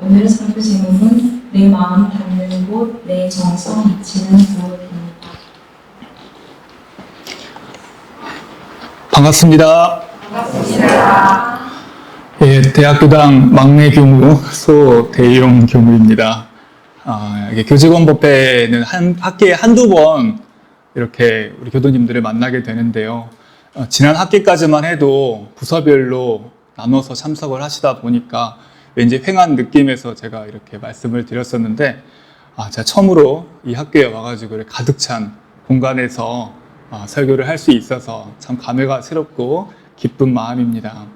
오늘 설교 제목은 내 마음 닿는 곳, 내 정성 미치는 무엇입니다. 반갑습니다. 반갑습니다. 예, 대학교당 막내 교무 소대용 교무입니다. 이게 교직원법회는 한 학기에 한두 번 이렇게 우리 교도님들을 만나게 되는데요. 지난 학기까지만 해도 부서별로 나눠서 참석을 하시다 보니까 왠지 횡한 느낌에서 제가 이렇게 말씀을 드렸었는데, 제가 처음으로 이 학교에 와가지고 가득 찬 공간에서 설교를 할 수 있어서 참 감회가 새롭고 기쁜 마음입니다.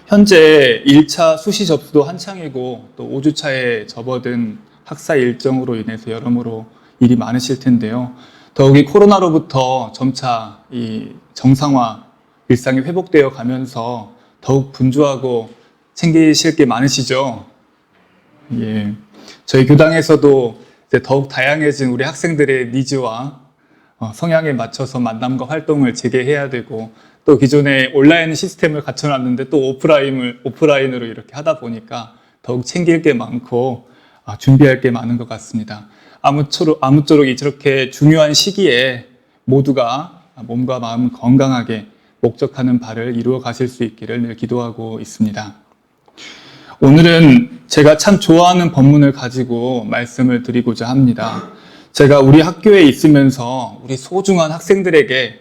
현재 1차 수시 접수도 한창이고 또 5주차에 접어든 학사 일정으로 인해서 여러모로 일이 많으실 텐데요. 더욱이 코로나로부터 점차 이 정상화, 일상이 회복되어 가면서 더욱 분주하고 챙기실 게 많으시죠? 예. 저희 교당에서도 이제 더욱 다양해진 우리 학생들의 니즈와 성향에 맞춰서 만남과 활동을 재개해야 되고, 또 기존에 온라인 시스템을 갖춰놨는데 또 오프라인으로 이렇게 하다 보니까 더욱 챙길 게 많고 준비할 게 많은 것 같습니다. 아무쪼록 이렇게 중요한 시기에 모두가 몸과 마음 건강하게 목적하는 바를 이루어 가실 수 있기를 늘 기도하고 있습니다. 오늘은 제가 참 좋아하는 본문을 가지고 말씀을 드리고자 합니다. 제가 우리 학교에 있으면서 우리 소중한 학생들에게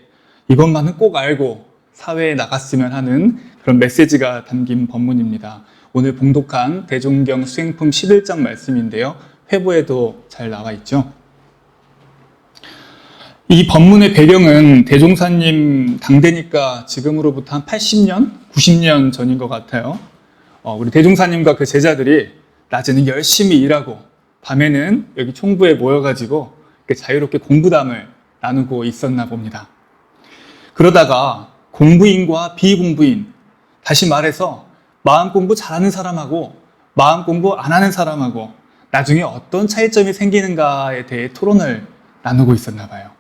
이것만은 꼭 알고 사회에 나갔으면 하는 그런 메시지가 담긴 본문입니다. 오늘 봉독한 대종경 수행품 11장 말씀인데요. 회보에도 잘 나와 있죠. 이 본문의 배경은 대종사님 당대니까 지금으로부터 한 80년, 90년 전인 것 같아요. 우리 대종사님과 그 제자들이 낮에는 열심히 일하고 밤에는 여기 총부에 모여가지고 자유롭게 공부담을 나누고 있었나 봅니다. 그러다가 공부인과 비공부인, 다시 말해서 마음 공부 잘하는 사람하고 마음 공부 안 하는 사람하고 나중에 어떤 차이점이 생기는가에 대해 토론을 나누고 있었나 봐요.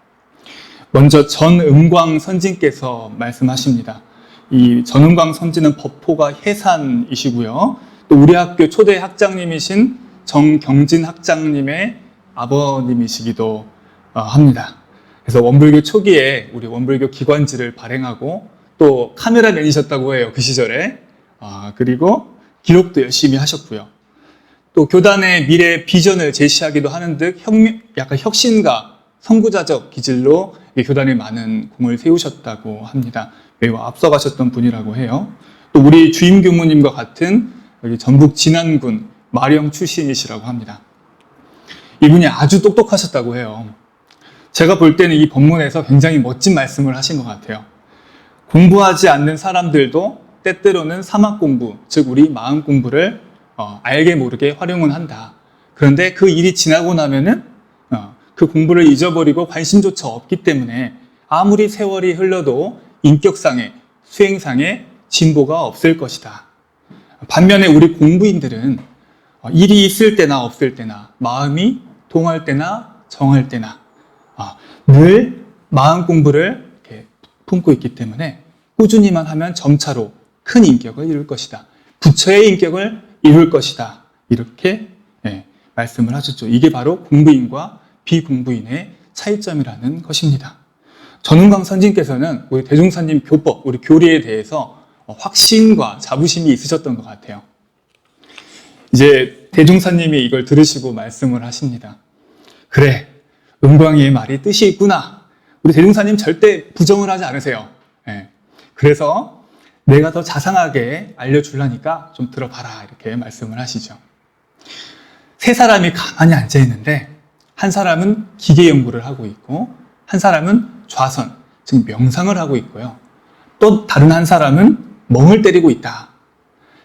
먼저 전음광 선진께서 말씀하십니다. 이 전음광 선진은 법호가 해산이시고요. 또 우리 학교 초대 학장님이신 정경진 학장님의 아버님이시기도 합니다. 그래서 원불교 초기에 우리 원불교 기관지를 발행하고 또 카메라맨이셨다고 해요. 그 시절에. 그리고 기록도 열심히 하셨고요. 또 교단의 미래 비전을 제시하기도 하는 듯 약간 혁신가, 선구자적 기질로 교단에 많은 공을 세우셨다고 합니다. 매우 앞서가셨던 분이라고 해요. 또 우리 주임 교무님과 같은 여기 전북 진안군 마령 출신이시라고 합니다. 이분이 아주 똑똑하셨다고 해요. 제가 볼 때는 이 본문에서 굉장히 멋진 말씀을 하신 것 같아요. 공부하지 않는 사람들도 때때로는 사막 공부, 즉 우리 마음 공부를 알게 모르게 활용은 한다. 그런데 그 일이 지나고 나면은 그 공부를 잊어버리고 관심조차 없기 때문에 아무리 세월이 흘러도 인격상의, 수행상의 진보가 없을 것이다. 반면에 우리 공부인들은 일이 있을 때나 없을 때나 마음이 동할 때나 정할 때나 늘 마음 공부를 이렇게 품고 있기 때문에 꾸준히만 하면 점차로 큰 인격을 이룰 것이다. 부처의 인격을 이룰 것이다. 이렇게 말씀을 하셨죠. 이게 바로 공부인과 비공부인의 차이점이라는 것입니다. 전은광 선진께서는 우리 대종사님 교법, 우리 교리에 대해서 확신과 자부심이 있으셨던 것 같아요. 이제 대종사님이 이걸 들으시고 말씀을 하십니다. 그래, 은광이의 말이 뜻이 있구나. 우리 대종사님 절대 부정을 하지 않으세요. 그래서 내가 더 자상하게 알려주려니까 좀 들어봐라. 이렇게 말씀을 하시죠. 세 사람이 가만히 앉아 있는데 한 사람은 기계 연구를 하고 있고 한 사람은 좌선, 즉 명상을 하고 있고요. 또 다른 한 사람은 멍을 때리고 있다.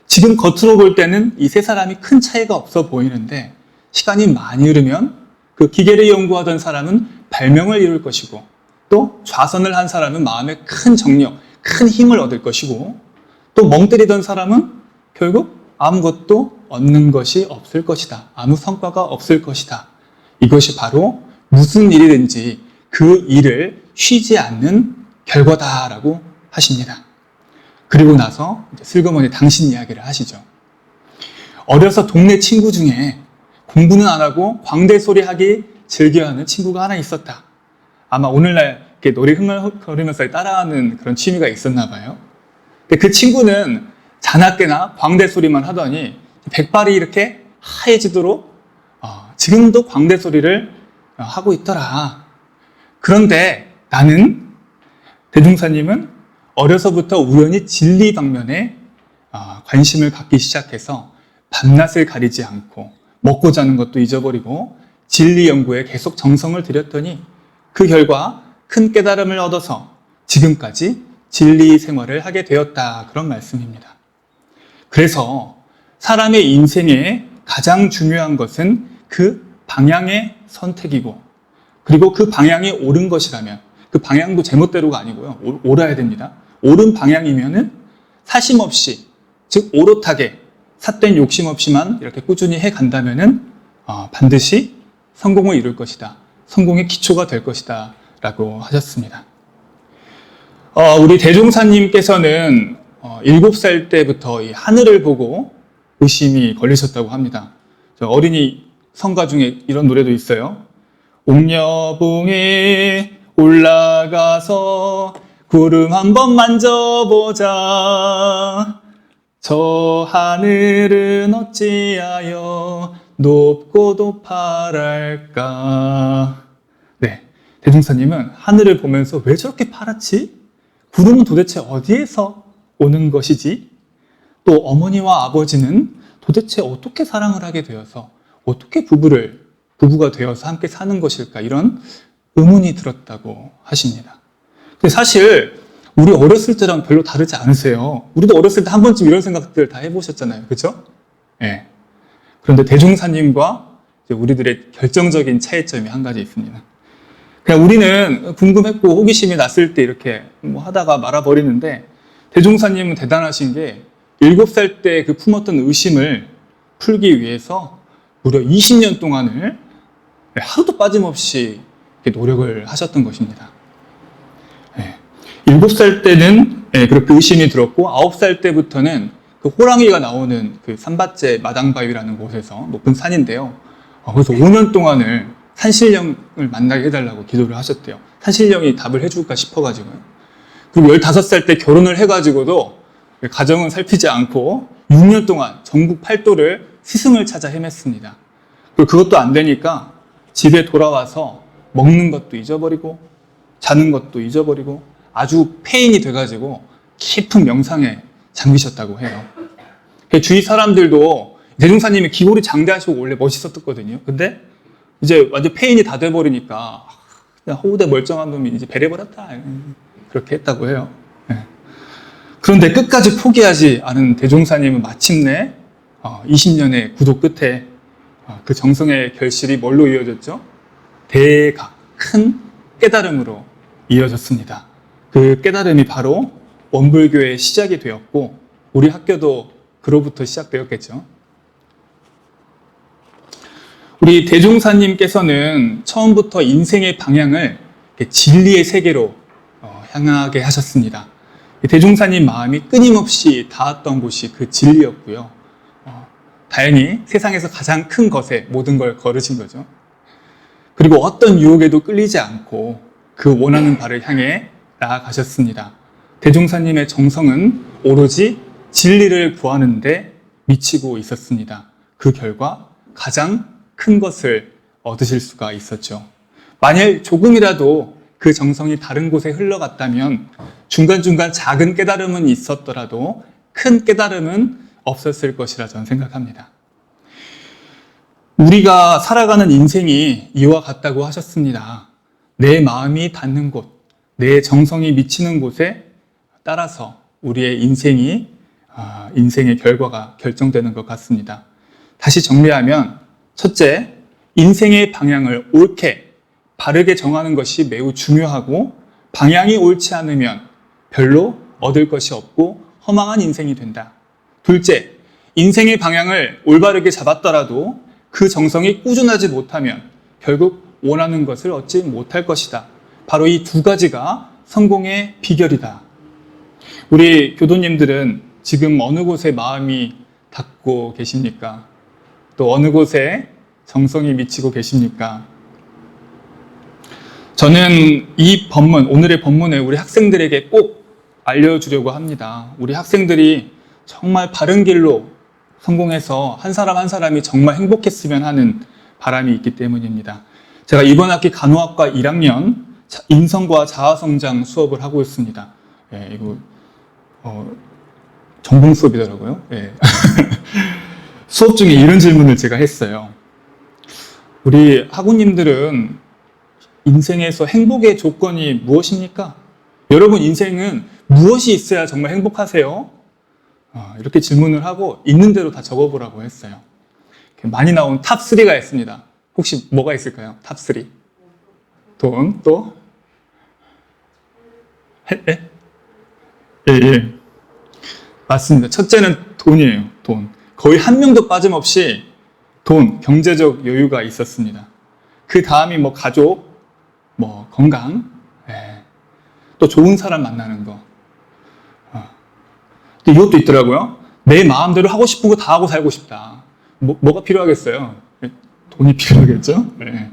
지금 겉으로 볼 때는 이 세 사람이 큰 차이가 없어 보이는데 시간이 많이 흐르면 그 기계를 연구하던 사람은 발명을 이룰 것이고 또 좌선을 한 사람은 마음에 큰 정력, 큰 힘을 얻을 것이고 또 멍 때리던 사람은 결국 아무것도 얻는 것이 없을 것이다. 아무 성과가 없을 것이다. 이것이 바로 무슨 일이든지 그 일을 쉬지 않는 결과다라고 하십니다. 그리고 나서 슬그머니 당신 이야기를 하시죠. 어려서 동네 친구 중에 공부는 안 하고 광대소리 하기 즐겨하는 친구가 하나 있었다. 아마 오늘날 이렇게 노래 흥얼거리면서 따라하는 그런 취미가 있었나 봐요. 근데 그 친구는 자나깨나 광대소리만 하더니 백발이 이렇게 하얘지도록 지금도 광대소리를 하고 있더라. 그런데 나는, 대종사님은 어려서부터 우연히 진리 방면에 관심을 갖기 시작해서 밤낮을 가리지 않고 먹고 자는 것도 잊어버리고 진리 연구에 계속 정성을 들였더니 그 결과 큰 깨달음을 얻어서 지금까지 진리 생활을 하게 되었다. 그런 말씀입니다. 그래서 사람의 인생에 가장 중요한 것은 그 방향의 선택이고, 그리고 그 방향이 옳은 것이라면, 그 방향도 제멋대로가 아니고요. 옳아야 됩니다. 옳은 방향이면은 사심 없이, 즉 오롯하게 삿된 욕심 없이만 이렇게 꾸준히 해 간다면은 반드시 성공을 이룰 것이다. 성공의 기초가 될 것이다. 라고 하셨습니다. 우리 대종사님께서는 7살 때부터 이 하늘을 보고 의심이 걸리셨다고 합니다. 어린이 성가 중에 이런 노래도 있어요. 옥녀봉에 올라가서 구름 한번 만져보자. 저 하늘은 어찌하여 높고 도파랄까. 네, 대종사님은 하늘을 보면서 왜 저렇게 파랗지? 구름은 도대체 어디에서 오는 것이지? 또 어머니와 아버지는 도대체 어떻게 사랑을 하게 되어서 어떻게 부부가 되어서 함께 사는 것일까? 이런 의문이 들었다고 하십니다. 근데 사실 우리 어렸을 때랑 별로 다르지 않으세요. 우리도 어렸을 때 한 번쯤 이런 생각들 다 해보셨잖아요. 그죠? 예. 그런데 대종사님과 우리들의 결정적인 차이점이 한 가지 있습니다. 그냥 우리는 궁금했고 호기심이 났을 때 이렇게 뭐 하다가 말아버리는데, 대종사님은 대단하신 게 7살 때 그 품었던 의심을 풀기 위해서 무려 20년 동안을 하루도 빠짐없이 노력을 하셨던 것입니다. 7살 때는 그렇게 의심이 들었고, 9살 때부터는 그 호랑이가 나오는 그 산밭제 마당바위라는 곳에서, 높은 산인데요. 그래서 5년 동안을 산신령을 만나게 해달라고 기도를 하셨대요. 산신령이 답을 해줄까 싶어가지고요. 그리고 15살 때 결혼을 해가지고도 가정은 살피지 않고 6년 동안 전국 팔도를 스승을 찾아 헤맸습니다. 그리고 그것도 안 되니까 집에 돌아와서 먹는 것도 잊어버리고 자는 것도 잊어버리고 아주 폐인이 돼가지고 깊은 명상에 잠기셨다고 해요. 주위 사람들도 대종사님이 기골이 장대하시고 원래 멋있었거든요. 근데 이제 완전 폐인이 다 돼버리니까 그냥 허우대 멀쩡한 놈이 이제 배려버렸다. 그렇게 했다고 해요. 그런데 끝까지 포기하지 않은 대종사님은 마침내 20년의 구도 끝에 그 정성의 결실이 뭘로 이어졌죠? 대각, 큰 깨달음으로 이어졌습니다. 그 깨달음이 바로 원불교의 시작이 되었고, 우리 학교도 그로부터 시작되었겠죠. 우리 대종사님께서는 처음부터 인생의 방향을 진리의 세계로 향하게 하셨습니다. 대종사님 마음이 끊임없이 닿았던 곳이 그 진리였고요. 다행히 세상에서 가장 큰 것에 모든 걸 걸으신 거죠. 그리고 어떤 유혹에도 끌리지 않고 그 원하는 바를 향해 나아가셨습니다. 대종사님의 정성은 오로지 진리를 구하는 데 미치고 있었습니다. 그 결과 가장 큰 것을 얻으실 수가 있었죠. 만일 조금이라도 그 정성이 다른 곳에 흘러갔다면 중간중간 작은 깨달음은 있었더라도 큰 깨달음은 없었을 것이라 저는 생각합니다. 우리가 살아가는 인생이 이와 같다고 하셨습니다. 내 마음이 닿는 곳, 내 정성이 미치는 곳에 따라서 우리의 인생의 결과가 결정되는 것 같습니다. 다시 정리하면, 첫째, 인생의 방향을 옳게, 바르게 정하는 것이 매우 중요하고, 방향이 옳지 않으면 별로 얻을 것이 없고 허망한 인생이 된다. 둘째, 인생의 방향을 올바르게 잡았더라도 그 정성이 꾸준하지 못하면 결국 원하는 것을 얻지 못할 것이다. 바로 이 두 가지가 성공의 비결이다. 우리 교도님들은 지금 어느 곳에 마음이 닦고 계십니까? 또 어느 곳에 정성이 미치고 계십니까? 저는 이 본문, 오늘의 본문을 우리 학생들에게 꼭 알려주려고 합니다. 우리 학생들이 정말 바른 길로 성공해서 한 사람 한 사람이 정말 행복했으면 하는 바람이 있기 때문입니다. 제가 이번 학기 간호학과 1학년 인성과 자아성장 수업을 하고 있습니다. 예, 이거 전공 수업이더라고요. 예. 수업 중에 이런 질문을 제가 했어요. 우리 학우님들은 인생에서 행복의 조건이 무엇입니까? 여러분 인생은 무엇이 있어야 정말 행복하세요? 이렇게 질문을 하고 있는 대로 다 적어보라고 했어요. 많이 나온 탑3가 있습니다. 혹시 뭐가 있을까요? 탑3. 돈, 또? 예? 예. 맞습니다. 첫째는 돈이에요. 돈. 거의 한 명도 빠짐없이 돈, 경제적 여유가 있었습니다. 그 다음이 뭐 가족, 뭐 건강, 예. 또 좋은 사람 만나는 거. 또 이것도 있더라고요. 내 마음대로 하고 싶은 거 다 하고 살고 싶다. 뭐가 필요하겠어요? 돈이 필요하겠죠? 네.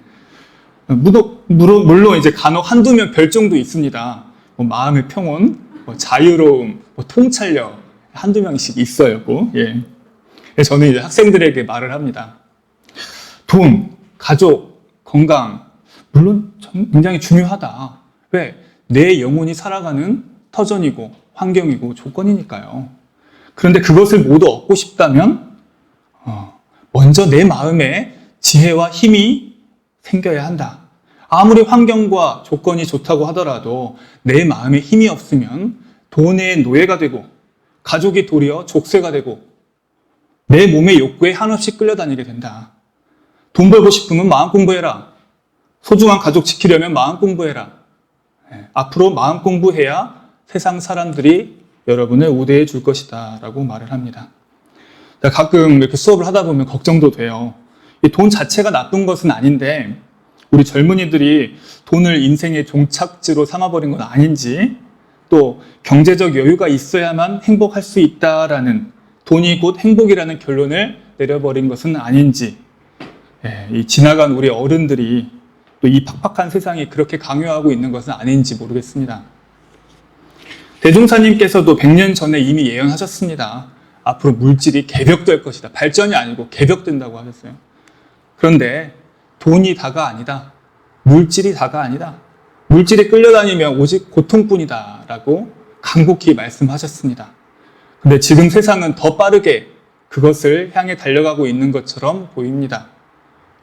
물론 이제 간혹 한두 명 별종도 있습니다. 뭐 마음의 평온, 뭐 자유로움, 뭐 통찰력 한두 명씩 있어요. 예. 그래서 저는 이제 학생들에게 말을 합니다. 돈, 가족, 건강 물론 굉장히 중요하다. 왜? 내 영혼이 살아가는 터전이고 환경이고 조건이니까요. 그런데 그것을 모두 얻고 싶다면 먼저 내 마음에 지혜와 힘이 생겨야 한다. 아무리 환경과 조건이 좋다고 하더라도 내 마음에 힘이 없으면 돈의 노예가 되고 가족이 도리어 족쇄가 되고 내 몸의 욕구에 한없이 끌려다니게 된다. 돈 벌고 싶으면 마음 공부해라. 소중한 가족 지키려면 마음 공부해라. 앞으로 마음 공부해야 세상 사람들이 여러분을 우대해 줄 것이다 라고 말을 합니다. 가끔 이렇게 수업을 하다 보면 걱정도 돼요. 이 돈 자체가 나쁜 것은 아닌데 우리 젊은이들이 돈을 인생의 종착지로 삼아버린 건 아닌지, 또 경제적 여유가 있어야만 행복할 수 있다라는, 돈이 곧 행복이라는 결론을 내려버린 것은 아닌지, 이 지나간 우리 어른들이 또 이 팍팍한 세상이 그렇게 강요하고 있는 것은 아닌지 모르겠습니다. 대종사님께서도 100년 전에 이미 예언하셨습니다. 앞으로 물질이 개벽될 것이다. 발전이 아니고 개벽된다고 하셨어요. 그런데 돈이 다가 아니다. 물질이 다가 아니다. 물질에 끌려다니면 오직 고통뿐이다 라고 간곡히 말씀하셨습니다. 근데 지금 세상은 더 빠르게 그것을 향해 달려가고 있는 것처럼 보입니다.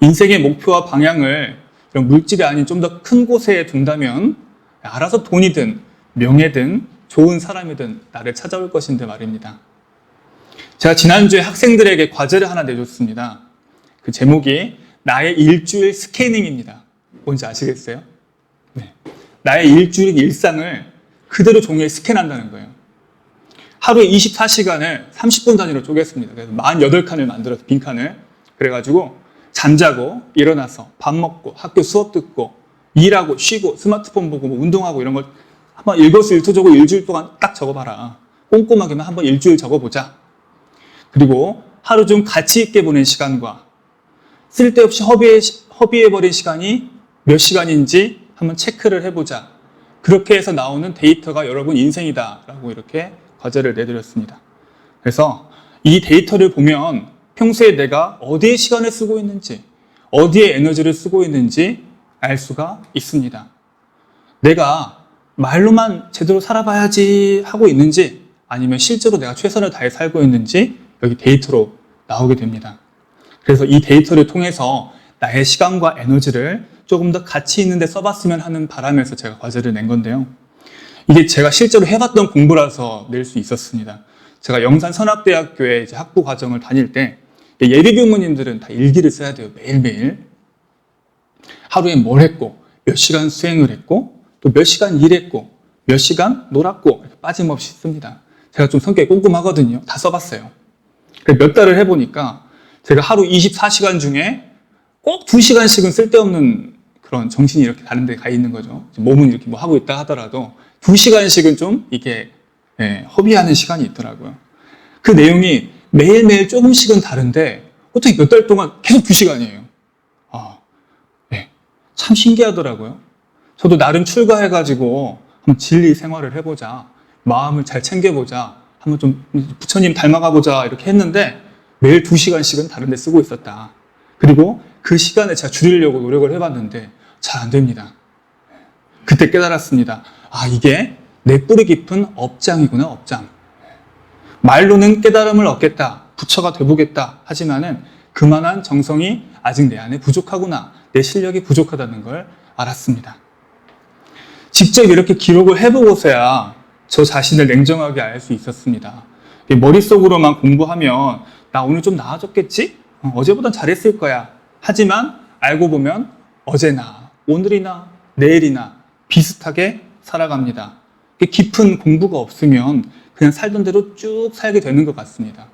인생의 목표와 방향을 이런 물질이 아닌 좀 더 큰 곳에 둔다면 알아서 돈이든 명예든 좋은 사람이든 나를 찾아올 것인데 말입니다. 제가 지난주에 학생들에게 과제를 하나 내줬습니다. 그 제목이 나의 일주일 스캐닝입니다. 뭔지 아시겠어요? 네. 나의 일주일 일상을 그대로 종이에 스캔한다는 거예요. 하루에 24시간을 30분 단위로 쪼갰습니다. 그래서 48칸을 만들어서 빈칸을. 그래가지고 잠자고 일어나서 밥 먹고 학교 수업 듣고 일하고 쉬고 스마트폰 보고 뭐 운동하고 이런 걸 한번 일거수일투족을 일주일 동안 딱 적어봐라. 꼼꼼하게만 한번 일주일 적어보자. 그리고 하루 중 가치 있게 보낸 시간과 쓸데없이 허비해버린 시간이 몇 시간인지 한번 체크를 해보자. 그렇게 해서 나오는 데이터가 여러분 인생이다 라고 이렇게 과제를 내드렸습니다. 그래서 이 데이터를 보면 평소에 내가 어디에 시간을 쓰고 있는지, 어디에 에너지를 쓰고 있는지 알 수가 있습니다. 내가 말로만 제대로 살아봐야지 하고 있는지, 아니면 실제로 내가 최선을 다해 살고 있는지 여기 데이터로 나오게 됩니다. 그래서 이 데이터를 통해서 나의 시간과 에너지를 조금 더 가치 있는 데 써봤으면 하는 바람에서 제가 과제를 낸 건데요. 이게 제가 실제로 해봤던 공부라서 낼 수 있었습니다. 제가 영산선악대학교에 이제 학부 과정을 다닐 때 예비교무님들은 다 일기를 써야 돼요. 매일매일. 하루에 뭘 했고, 몇 시간 수행을 했고, 또 몇 시간 일했고, 몇 시간 놀았고, 이렇게 빠짐없이 씁니다. 제가 좀 성격이 꼼꼼하거든요. 다 써봤어요. 몇 달을 해보니까 제가 하루 24시간 중에 꼭 2시간씩은 쓸데없는 그런 정신이 이렇게 다른 데 가 있는 거죠. 몸은 이렇게 뭐 하고 있다 하더라도 2시간씩은 좀 이게 허비하는 시간이 있더라고요. 그 내용이 매일매일 조금씩은 다른데 어떻게 몇 달 동안 계속 2시간이에요. 네. 참 신기하더라고요. 저도 나름 출가해가지고 한번 진리 생활을 해보자, 마음을 잘 챙겨보자, 한번 좀 부처님 닮아가보자 이렇게 했는데 매일 2시간씩은 다른 데 쓰고 있었다. 그리고 그 시간을 제가 줄이려고 노력을 해봤는데 잘 안 됩니다. 그때 깨달았습니다. 이게 내 뿌리 깊은 업장이구나, 업장. 말로는 깨달음을 얻겠다, 부처가 돼보겠다 하지만은 그만한 정성이 아직 내 안에 부족하구나, 내 실력이 부족하다는 걸 알았습니다. 직접 이렇게 기록을 해보고서야 저 자신을 냉정하게 알 수 있었습니다. 머릿속으로만 공부하면 나 오늘 좀 나아졌겠지? 어제보단 잘했을 거야. 하지만 알고 보면 어제나 오늘이나 내일이나 비슷하게 살아갑니다. 깊은 공부가 없으면 그냥 살던 대로 쭉 살게 되는 것 같습니다.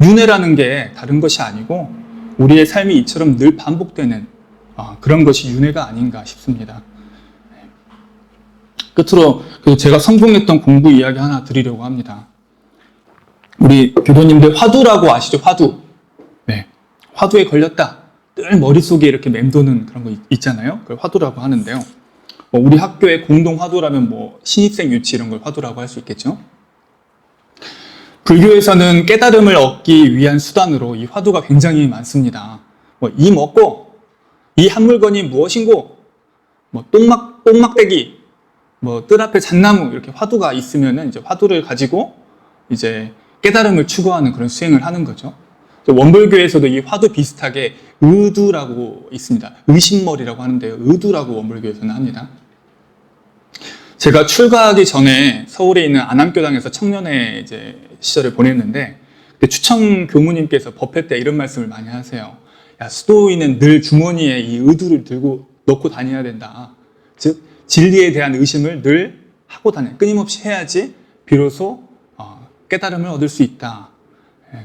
윤회라는 게 다른 것이 아니고 우리의 삶이 이처럼 늘 반복되는 그런 것이 윤회가 아닌가 싶습니다. 끝으로 제가 성공했던 공부 이야기 하나 드리려고 합니다. 우리 교도님들 화두라고 아시죠? 화두. 네. 화두에 걸렸다. 늘 머릿속에 이렇게 맴도는 그런 거 있잖아요. 그걸 화두라고 하는데요. 우리 학교의 공동 화두라면 신입생 유치 이런 걸 화두라고 할 수 있겠죠. 불교에서는 깨달음을 얻기 위한 수단으로 이 화두가 굉장히 많습니다. 이 먹고, 이 한 물건이 무엇인고, 똥막대기, 뜰 앞에 잣나무 이렇게 화두가 있으면은 이제 화두를 가지고 이제 깨달음을 추구하는 그런 수행을 하는 거죠. 원불교에서도 이 화두 비슷하게 의두라고 있습니다. 의심머리라고 하는데요. 의두라고 원불교에서는 합니다. 제가 출가하기 전에 서울에 있는 안암교당에서 청년회 이제 시절을 보냈는데 그때 추천 교무님께서 법회 때 이런 말씀을 많이 하세요. 야, 수도인은 늘 주머니에 이 의두를 들고 넣고 다녀야 된다. 즉 진리에 대한 의심을 늘 하고 끊임없이 해야지 비로소 깨달음을 얻을 수 있다.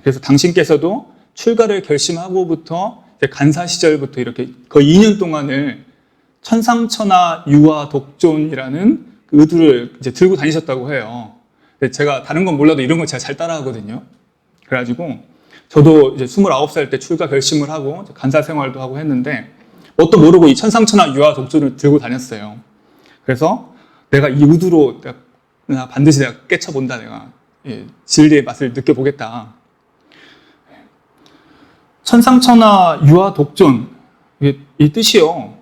그래서 당신께서도 출가를 결심하고부터 이제 간사 시절부터 이렇게 거의 2년 동안을 천상천하 유화 독존이라는 그 의두를 이제 들고 다니셨다고 해요. 근데 제가 다른 건 몰라도 이런 거 제가 잘 따라하거든요. 그래가지고 저도 이제 29살 때 출가 결심을 하고 간사 생활도 하고 했는데 뭣도 모르고 이 천상천하 유화 독존을 들고 다녔어요. 그래서 내가 이 의두로 내가 반드시 내가 깨쳐본다. 내가 진리의 맛을 느껴보겠다. 천상천하 유화 독존 이 뜻이요.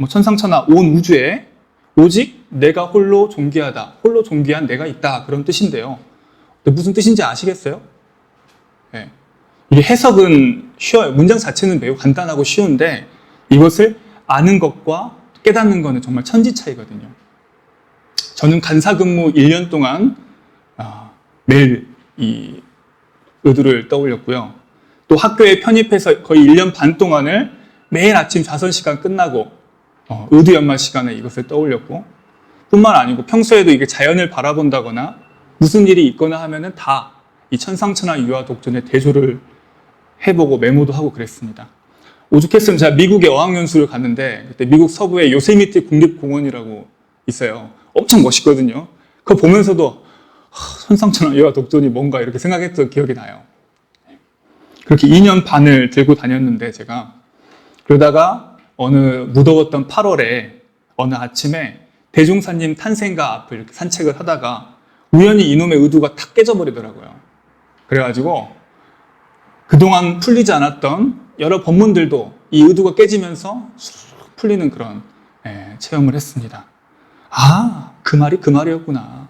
천상천하 온 우주에 오직 내가 홀로 존귀하다. 홀로 존귀한 내가 있다. 그런 뜻인데요. 근데 무슨 뜻인지 아시겠어요? 네. 이게 해석은 쉬워요. 문장 자체는 매우 간단하고 쉬운데 이것을 아는 것과 깨닫는 것은 정말 천지 차이거든요. 저는 간사 근무 1년 동안 매일 이 의두를 떠올렸고요. 또 학교에 편입해서 거의 1년 반 동안을 매일 아침 좌선 시간 끝나고 의두 연말 시간에 이것을 떠올렸고 뿐만 아니고 평소에도 이게 자연을 바라본다거나 무슨 일이 있거나 하면은 다 이 천상천하 유화 독존에 대조를 해보고 메모도 하고 그랬습니다. 오죽했으면 제가 미국에 어학연수를 갔는데 그때 미국 서부에 요세미티 국립공원이라고 있어요. 엄청 멋있거든요. 그거 보면서도 천상천하 유화 독존이 뭔가 이렇게 생각했던 기억이 나요. 그렇게 2년 반을 들고 다녔는데 제가 그러다가 어느 무더웠던 8월에 어느 아침에 대종사님 탄생가 앞을 이렇게 산책을 하다가 우연히 이놈의 의두가 탁 깨져버리더라고요. 그래가지고 그동안 풀리지 않았던 여러 법문들도 이 의두가 깨지면서 쑥 풀리는 그런 체험을 했습니다. 그 말이 그 말이었구나.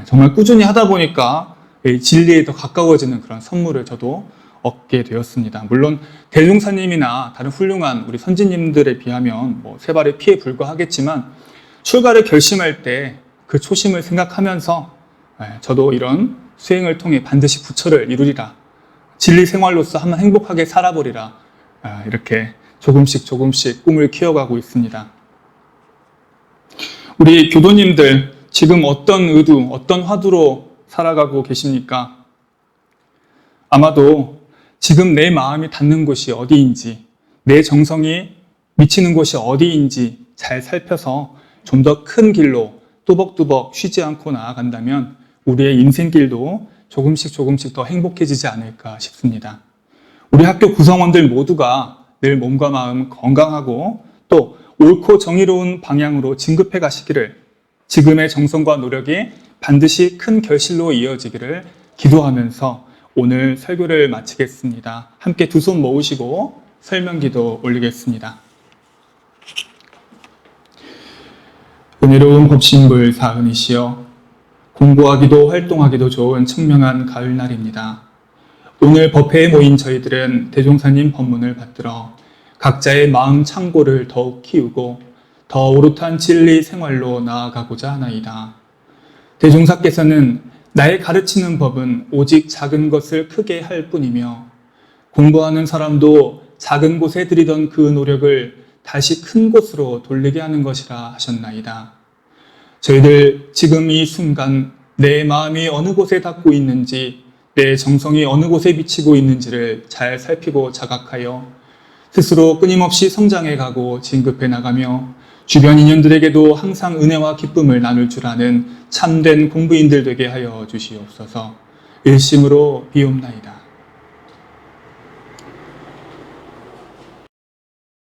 정말 꾸준히 하다 보니까 진리에 더 가까워지는 그런 선물을 저도 얻게 되었습니다. 물론 대종사님이나 다른 훌륭한 우리 선지님들에 비하면 세 발의 피에 불과하겠지만 출가를 결심할 때 그 초심을 생각하면서 저도 이런 수행을 통해 반드시 부처를 이루리라. 진리 생활로서 한번 행복하게 살아보리라. 이렇게 조금씩 꿈을 키워가고 있습니다. 우리 교도님들 지금 어떤 의두, 어떤 화두로 살아가고 계십니까? 아마도 지금 내 마음이 닿는 곳이 어디인지, 내 정성이 미치는 곳이 어디인지 잘 살펴서 좀 더 큰 길로 또벅또벅 쉬지 않고 나아간다면 우리의 인생길도 조금씩 더 행복해지지 않을까 싶습니다. 우리 학교 구성원들 모두가 늘 몸과 마음 건강하고 또 옳고 정의로운 방향으로 진급해 가시기를, 지금의 정성과 노력이 반드시 큰 결실로 이어지기를 기도하면서 오늘 설교를 마치겠습니다. 함께 두 손 모으시고 설명기도 올리겠습니다. 은혜로운 법신불 사은이시여, 공부하기도 활동하기도 좋은 청명한 가을날입니다. 오늘 법회에 모인 저희들은 대종사님 법문을 받들어 각자의 마음 창고를 더욱 키우고 더 오롯한 진리 생활로 나아가고자 하나이다. 대종사께서는 나의 가르치는 법은 오직 작은 것을 크게 할 뿐이며 공부하는 사람도 작은 곳에 들이던 그 노력을 다시 큰 곳으로 돌리게 하는 것이라 하셨나이다. 저희들 지금 이 순간 내 마음이 어느 곳에 닿고 있는지, 내 정성이 어느 곳에 비치고 있는지를 잘 살피고 자각하여 스스로 끊임없이 성장해 가고 진급해 나가며 주변 인연들에게도 항상 은혜와 기쁨을 나눌 줄 아는 참된 공부인들 되게 하여 주시옵소서. 일심으로 비옵나이다.